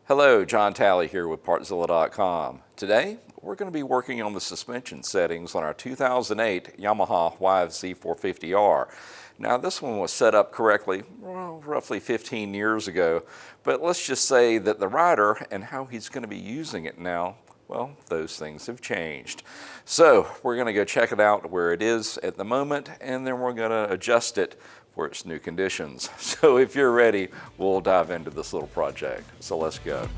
Hello, John Talley here with Partzilla.com. Today, we're going to be working on the suspension settings on our 2008 Yamaha YFZ450R. Now, this one was set up correctly, roughly 15 years ago, but let's just say that the rider and how he's going to be using it now, well, those things have changed. So, we're going to go check it out where it is at the moment, and then we're going to adjust it for its new conditions. So if you're ready, we'll dive into this little project. So let's go.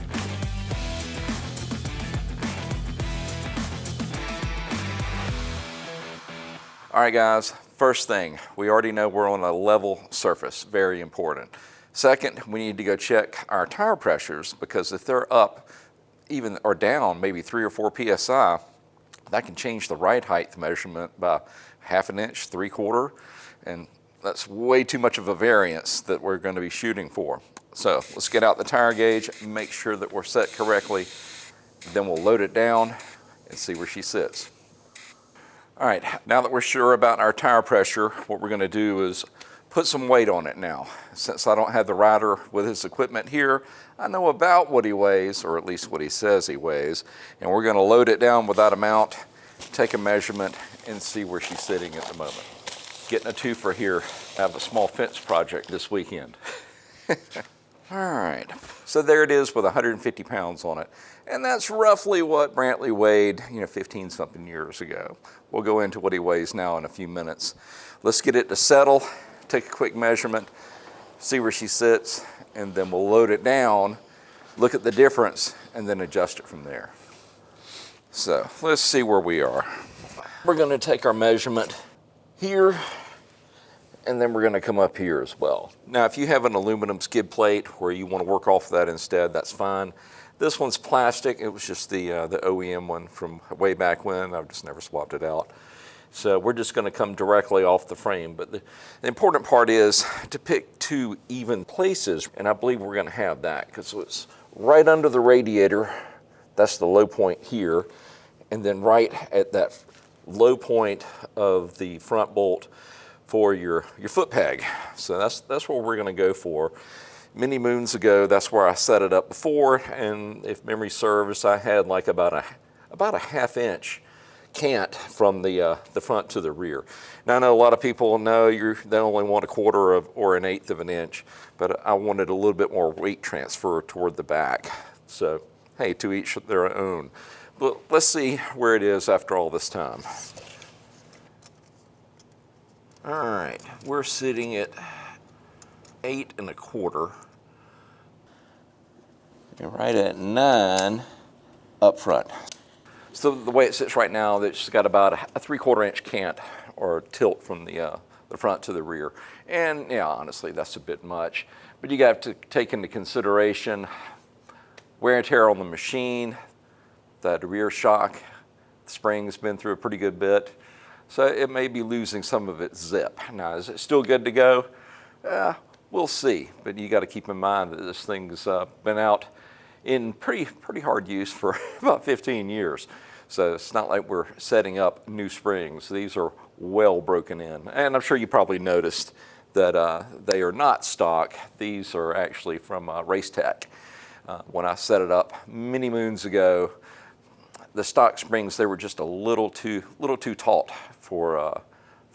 All right guys, first thing, we already know we're on a level surface, very important. Second, we need to go check our tire pressures, because if they're up even or down maybe 3 or 4 psi, that can change the ride height measurement by 1/2 inch, 3/4, and that's way too much of a variance that we're going to be shooting for. So let's get out the tire gauge, make sure that we're set correctly, then we'll load it down and see where she sits. All right, now that we're sure about our tire pressure, what we're going to do is put some weight on it now. Since I don't have the rider with his equipment here, I know about what he weighs, or at least what he says he weighs, and we're going to load it down without a mount, take a measurement, and see where she's sitting at the moment. Getting a twofer here. I have a small fence project this weekend. All right, so there it is with 150 pounds on it. And that's roughly what Brantley weighed, 15 something years ago. We'll go into what he weighs now in a few minutes. Let's get it to settle, take a quick measurement, see where she sits, and then we'll load it down, look at the difference, and then adjust it from there. So let's see where we are. We're gonna take our measurement here, and then we're going to come up here as well. Now, if you have an aluminum skid plate where you want to work off that instead, that's fine. This one's plastic. It was just the OEM one from way back when. I've just never swapped it out. So we're just going to come directly off the frame. But the important part is to pick 2 even places, and I believe we're going to have that because it's right under the radiator. That's the low point here, and then right at that low point of the front bolt for your foot peg. So that's what we're going to go for. Many moons ago, that's where I set it up before, and if memory serves, I had like about a 1/2 inch cant from the front to the rear. Now I know a lot of people know they only want 1/4 or 1/8 of an inch, but I wanted a little bit more weight transfer toward the back. So hey, to each their own. But let's see where it is after all this time. All right, we're sitting at 8 1/4. And right at 9 up front. So the way it sits right now, it's got about a 3/4 inch cant or tilt from the front to the rear. And yeah, honestly, that's a bit much. But you got to take into consideration wear and tear on the machine, that rear shock, the spring's been through a pretty good bit. So it may be losing some of its zip. Now, is it still good to go? We'll see. But you got to keep in mind that this thing's been out in pretty hard use for about 15 years. So it's not like we're setting up new springs. These are well broken in. And I'm sure you probably noticed that they are not stock. These are actually from Race Tech. When I set it up many moons ago, the stock springs, they were just a little too taut for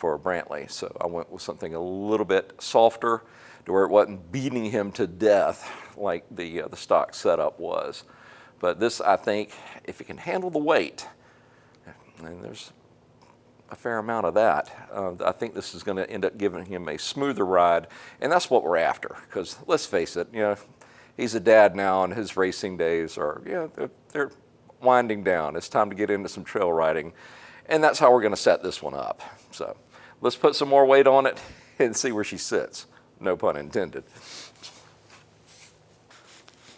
Brantley. So I went with something a little bit softer to where it wasn't beating him to death like the stock setup was. But this, I think, if it can handle the weight, and there's a fair amount of that, I think this is going to end up giving him a smoother ride, and that's what we're after. Because let's face it, he's a dad now, and his racing days are, they're winding down. It's time to get into some trail riding, and that's how we're going to set this one up. So let's put some more weight on it and see where she sits. No pun intended.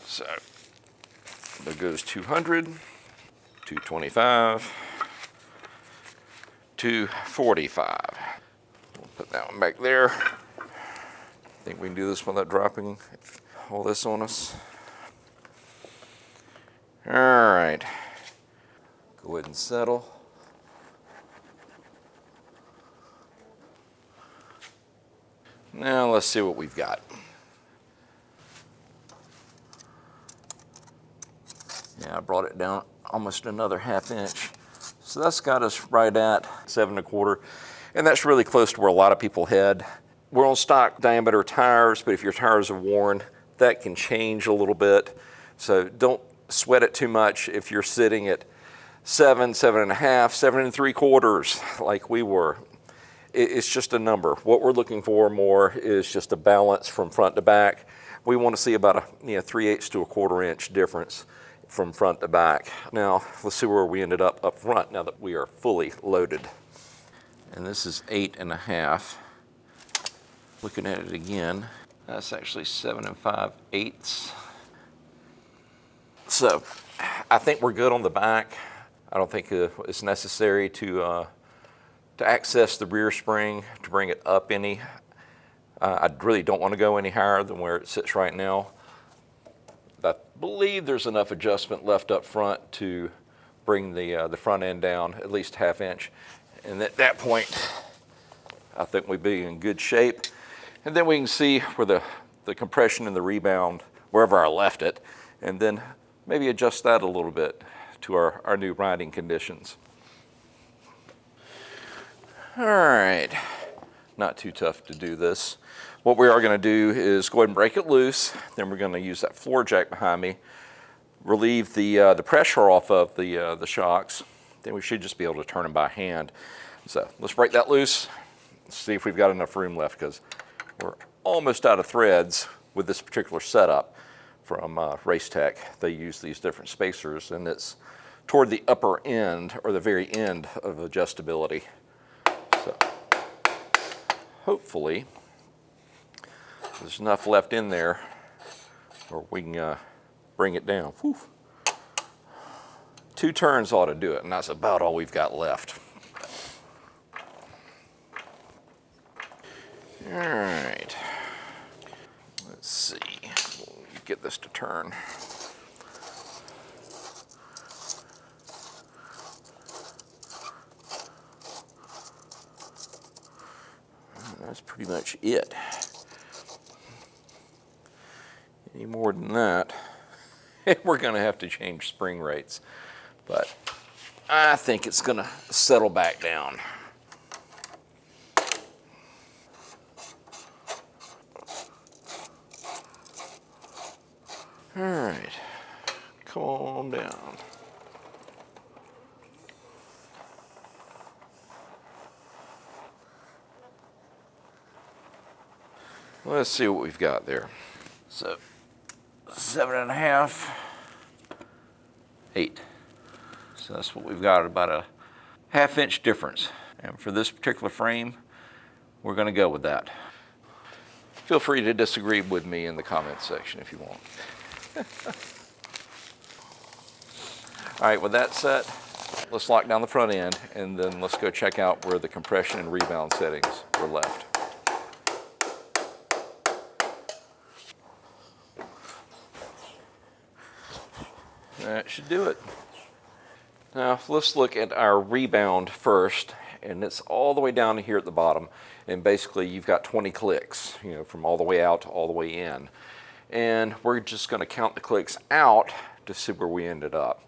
So there goes 200, 225, 245. We'll put that one back there. Think we can do this without dropping all this on us? All right. Go ahead and settle. Now let's see what we've got. Yeah, I brought it down almost another 1/2 inch. So that's got us right at 7 1/4. And that's really close to where a lot of people head. We're on stock diameter tires, but if your tires are worn, that can change a little bit. So don't sweat it too much if you're sitting at 7, 7 1/2, 7 3/4 like we were. It's just a number. What we're looking for more is just a balance from front to back. We want to see about a 3/8 to 1/4 inch difference from front to back. Now, let's see where we ended up front now that we are fully loaded. And this is 8 1/2. Looking at it again, that's actually 7 5/8. So I think we're good on the back. I don't think it's necessary to access the rear spring to bring it up any. I really don't want to go any higher than where it sits right now. I believe there's enough adjustment left up front to bring the front end down at least 1/2 inch. And at that point, I think we'd be in good shape. And then we can see where the compression and the rebound, wherever I left it, and then maybe adjust that a little bit to our new riding conditions. All right, not too tough to do this. What we are going to do is go ahead and break it loose. Then we're going to use that floor jack behind me, relieve the pressure off of the shocks. Then we should just be able to turn them by hand. So let's break that loose. Let's see if we've got enough room left, because we're almost out of threads with this particular setup from Race Tech. They use these different spacers, and it's toward the upper end or the very end of adjustability. So hopefully there's enough left in there where we can bring it down. Whew. 2 turns ought to do it, and that's about all we've got left. All right, let's see, get this to turn. That's pretty much it. Any more than that, we're going to have to change spring rates, but I think it's going to settle back down. All right, calm down. Let's see what we've got there. So 7 1/2, 8. So that's what we've got, about a 1/2 inch difference. And for this particular frame, we're going to go with that. Feel free to disagree with me in the comments section if you want. All right, with that set, let's lock down the front end, and then let's go check out where the compression and rebound settings were left. That should do it. Now let's look at our rebound first, and it's all the way down here at the bottom, and basically you've got 20 clicks, from all the way out to all the way in. And we're just going to count the clicks out to see where we ended up.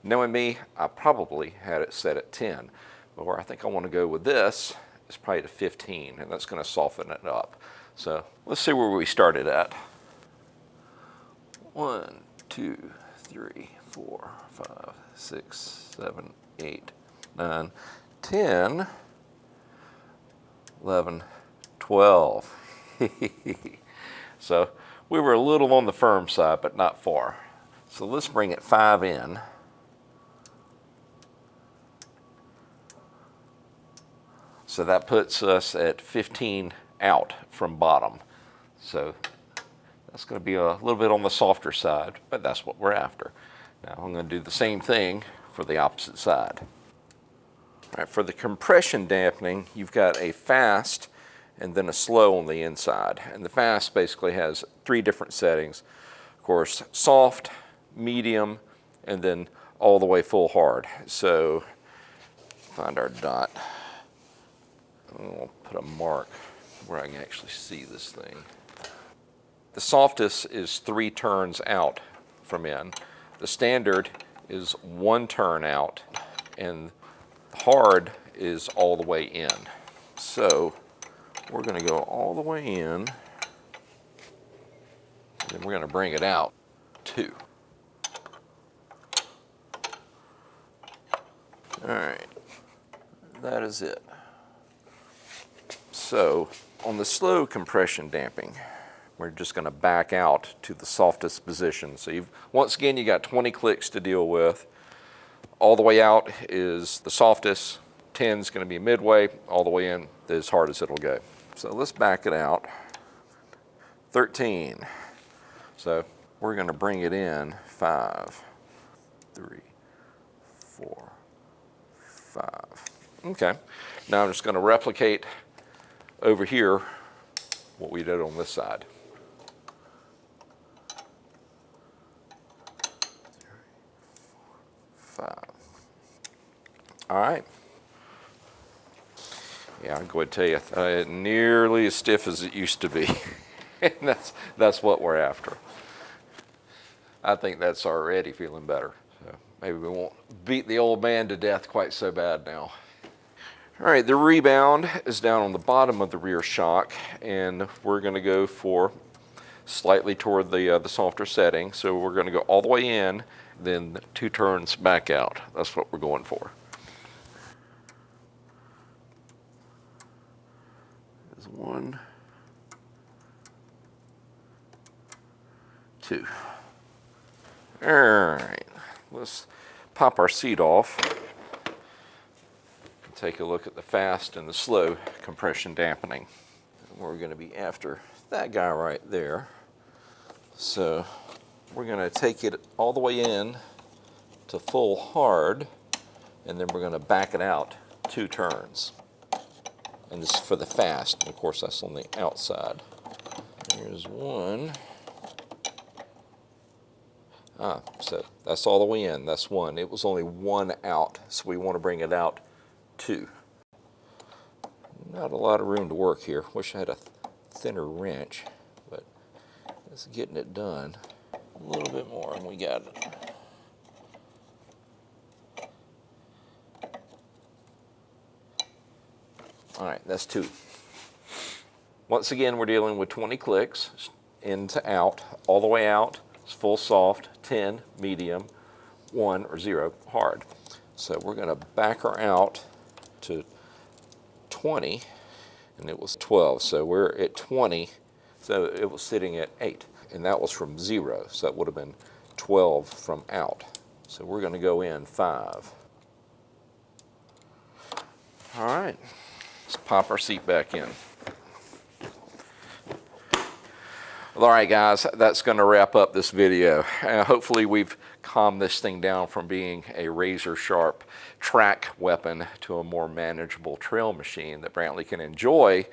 Knowing me, I probably had it set at 10, but where I think I want to go with this is probably to 15, and that's going to soften it up. So let's see where we started at. 1, 2, 3, 4, 5, 6, 7, 8, 9, 10, 11, 12. So we were a little on the firm side, but not far. So let's bring it 5 in. So that puts us at 15 out from bottom. So that's going to be a little bit on the softer side, but that's what we're after. Now I'm going to do the same thing for the opposite side. All right, for the compression dampening, you've got a fast and then a slow on the inside. And the fast basically has 3 different settings. Of course, soft, medium, and then all the way full hard. So find our dot. We'll put a mark where I can actually see this thing. The softest is 3 turns out from in. The standard is one turn out, and hard is all the way in. So we're going to go all the way in, then we're going to bring it out 2. All right, that is it. So on the slow compression damping, we're just going to back out to the softest position. So once again, you got 20 clicks to deal with. All the way out is the softest, 10 is going to be midway, all the way in as hard as it'll go. So let's back it out. 13. So we're going to bring it in 5, 3, 4, 5. Okay, now I'm just going to replicate over here what we did on this side. 5. All right. Yeah, I'm going to tell you, nearly as stiff as it used to be. And that's what we're after. I think that's already feeling better. So maybe we won't beat the old man to death quite so bad now. All right, the rebound is down on the bottom of the rear shock, and we're going to go for slightly toward the softer setting. So we're going to go all the way in, then 2 turns back out. That's what we're going for. There's 1, 2. All right, let's pop our seat off. Take a look at the fast and the slow compression dampening. We're going to be after that guy right there. So we're going to take it all the way in to full hard, and then we're going to back it out 2 turns. And this is for the fast. Of course, that's on the outside. Here's 1. So that's all the way in. That's 1. It was only 1 out, so we want to bring it out 2. Not a lot of room to work here. Wish I had a thinner wrench, but it's getting it done. A little bit more and we got it. All right, that's 2. Once again, we're dealing with 20 clicks, in to out, all the way out. It's full soft, 10 medium, 1 or 0 hard. So we're going to back her out to 20, and it was 12. So we're at 20, so it was sitting at 8, and that was from 0. So it would have been 12 from out. So we're going to go in 5. All right, let's pop our seat back in. All right, guys, that's going to wrap up this video. Hopefully we've calmed this thing down from being a razor-sharp track weapon to a more manageable trail machine that Brantley can enjoy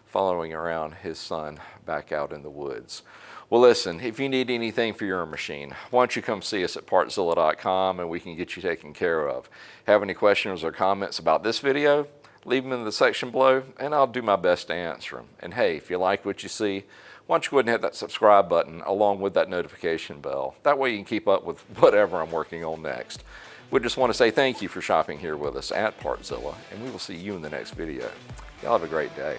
following around his son back out in the woods. Well, listen, if you need anything for your machine, why don't you come see us at Partzilla.com and we can get you taken care of. Have any questions or comments about this video? Leave them in the section below, and I'll do my best to answer them. And hey, if you like what you see, why don't you go ahead and hit that subscribe button along with that notification bell. That way you can keep up with whatever I'm working on next. We just want to say thank you for shopping here with us at Partzilla, and we will see you in the next video. Y'all have a great day.